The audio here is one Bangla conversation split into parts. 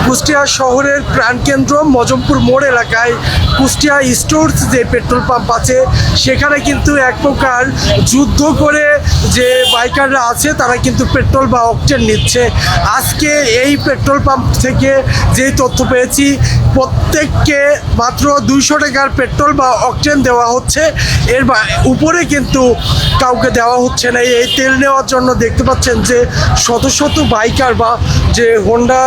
কুষ্টিয়া শহরের প্রাণকেন্দ্র মজমপুর মোড় এলাকায় কুষ্টিয়া স্টোরস যে পেট্রোল পাম্প আছে সেখানে কিন্তু এক প্রকার যুদ্ধ করে যে বাইকাররা আছে তারা কিন্তু পেট্রোল বা অকটেন নিচ্ছে। আজকে এই পেট্রোল পাম্প থেকে যেই তথ্য পেয়েছি প্রত্যেককে মাত্র 200 টাকার পেট্রোল বা অকটেন দেওয়া হচ্ছে, এর উপরে কিন্তু কাউকে দেওয়া হচ্ছে না। এই তেল নেওয়ার জন্য দেখতে পাচ্ছেন যে শত শত বাইকার বা যে হোন্ডা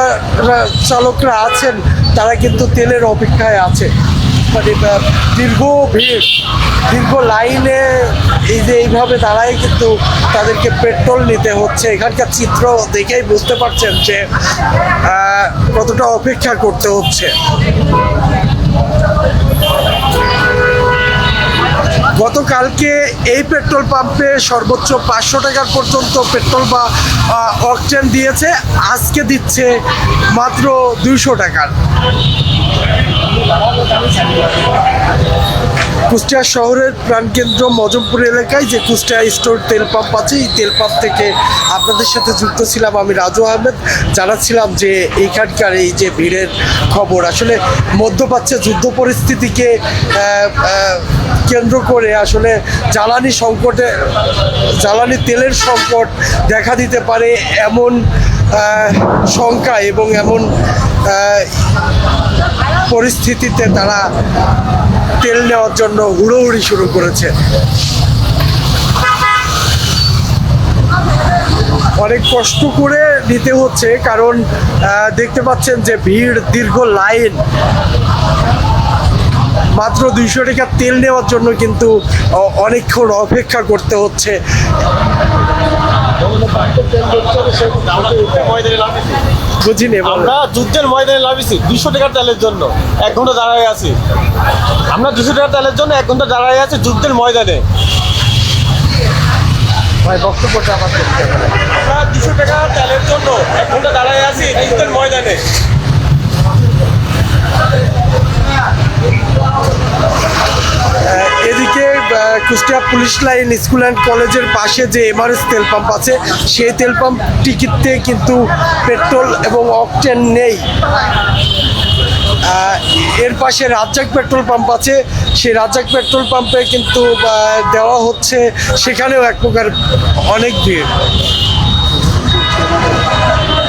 চালকরা আছেন তারা কিন্তু তেলের অপেক্ষায় আছে। মানে দীর্ঘ ভিড়, দীর্ঘ লাইনে এই যে এইভাবে দাঁড়ায় কিন্তু তাদেরকে পেট্রোল নিতে হচ্ছে। এখানকার চিত্র দেখেই বুঝতে পারছেন যে কতটা অপেক্ষা করতে হচ্ছে। গতকালকে এই পেট্রোল পাম্পে সর্বোচ্চ 500 টাকার পর্যন্ত পেট্রোল বা অকটেন দিয়েছে, আজকে দিচ্ছে মাত্র 200 টাকার। কুষ্টিয়া শহরের প্রাণকেন্দ্র মজমপুর এলাকায় যে কুষ্টিয়া স্টোর তেল পাম্প আছে, এই তেল পাম্প থেকে আপনাদের সাথে যুক্ত ছিলাম আমি রাজু আহমেদ। জানাচ্ছিলাম যে এইখানকার এই যে ভিড়ের খবর আসলে মধ্যপ্রাচ্যে যুদ্ধ পরিস্থিতিকে কেন্দ্র করে আসলে জ্বালানি তেলের সংকট দেখা দিতে পারে এমন শঙ্কা এবং এমন পরিস্থিতিতে তারা তেল নেওয়ার জন্য হুড়োহুড়ি শুরু করেছে। অনেক কষ্ট করে নিতে হচ্ছে, কারণ দেখতে পাচ্ছেন যে ভিড়, দীর্ঘ লাইন। মাত্র 200 টাকা তেল নেওয়ার জন্য কিন্তু অনেকক্ষণ অপেক্ষা করতে হচ্ছে। বুঝিনি, আমরা যুদ্ধের ময়দানে নামিয়েছি 200 টাকার তেলের জন্য 1 ঘন্টা দাঁড়ায় আছি। আমরা 200 টাকার তেলের জন্য 1 ঘন্টা দাঁড়ায় আছি যুদ্ধের ময়দানে। ভাই বক্তব্যটা আমার করতে হবে। আমরা 200 টাকার তেলের জন্য 1 ঘন্টা দাঁড়ায় আছি যুদ্ধের ময়দানে। এদিকে Kushtia police line school and কলেজের পাশে যে এমআরএস তেল পাম্প আছে সেই তেল পাম্প টিকিটে কিন্তু পেট্রোল এবং অকটেন নেই। এর পাশে রাজ্জাক পেট্রোল পাম্প আছে, সেই রাজ্জাক পেট্রোল পাম্পে কিন্তু দেওয়া হচ্ছে, সেখানেও এক প্রকার অনেক ভিড়।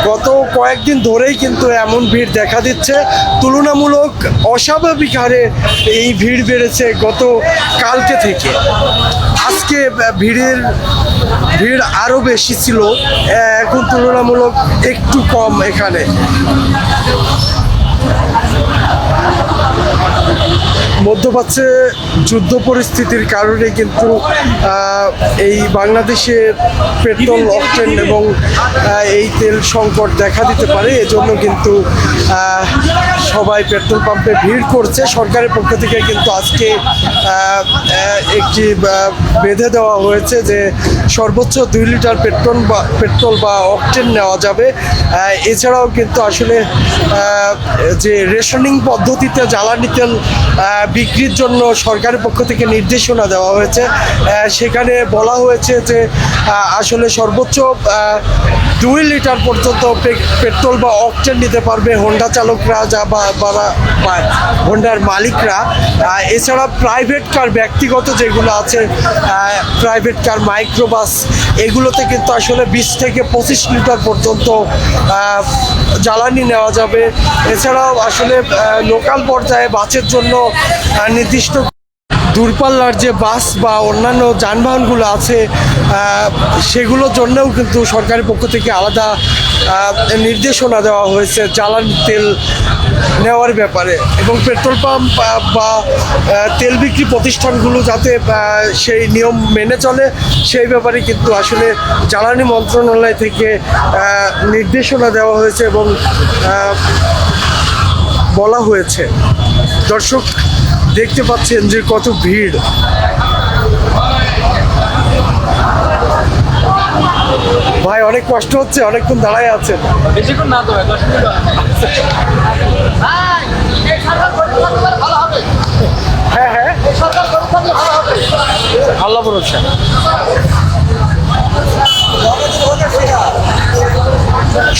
গত কয়েকদিন ধরেই কিন্তু এমন ভিড় দেখা দিচ্ছে, তুলনামূলক অস্বাভাবিক হারে এই ভিড় বেড়েছে গত কালকে থেকে। আজকে ভিড় আরও বেশি ছিল, এখন তুলনামূলক একটু কম এখানে। মধ্যপ্রাচ্যে যুদ্ধ পরিস্থিতির কারণে কিন্তু এই বাংলাদেশে পেট্রোল, অকটেন এবং এই তেল সংকট দেখা দিতে পারে। এজন্য কিন্তু সবাই পেট্রোল পাম্পে ভিড় করছে। সরকারের পক্ষ থেকে কিন্তু আজকে একটি বেঁধে দেওয়া হয়েছে যে সর্বোচ্চ 2 লিটার পেট্রোল বা অকটেন নেওয়া যাবে। এছাড়াও কিন্তু আসলে যে রেশনিং পদ্ধতিতে জ্বালানি তেল বিক্রির জন্য সরকারের পক্ষ থেকে নির্দেশনা দেওয়া হয়েছে। সেখানে বলা হয়েছে যে আসলে সর্বোচ্চ 2 লিটার পর্যন্ত পেট্রোল বা অকটেন নিতে পারবে হোন্ডা চালকরা বা হোন্ডার মালিকরা। এছাড়া প্রাইভেট কার, ব্যক্তিগত যেগুলো আছে প্রাইভেট কার, মাইক্রোবাস, এগুলোতে কিন্তু আসলে 20 থেকে 25 লিটার পর্যন্ত জ্বালানি নেওয়া যাবে। এছাড়াও আসলে লোকাল পর্যায়ে বাসের জন্য নির্দিষ্ট দূরপাল্লার যে বাস বা অন্যান্য যানবাহনগুলো আছে সেগুলোর জন্যও কিন্তু সরকারের পক্ষ থেকে আলাদা নির্দেশনা দেওয়া হয়েছে জ্বালানি তেল নেওয়ার ব্যাপারে। এবং পেট্রোল পাম্প বা তেল বিক্রি প্রতিষ্ঠানগুলো যাতে সেই নিয়ম মেনে চলে সেই ব্যাপারে কিন্তু আসলে জ্বালানি মন্ত্রণালয় থেকে নির্দেশনা দেওয়া হয়েছে এবং বলা হয়েছে। দর্শক দেখতে পাচ্ছেন যে কত ভিড়। ভাই অনেক কষ্ট হচ্ছে, অনেকক্ষণ দাঁড়ায় আছেন। বেশিক্ষণ না তো, 10 মিনিট। হ্যাঁ, আল্লাহ ভরসা।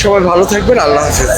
সবাই ভালো থাকবেন, আল্লাহ হাফেজ।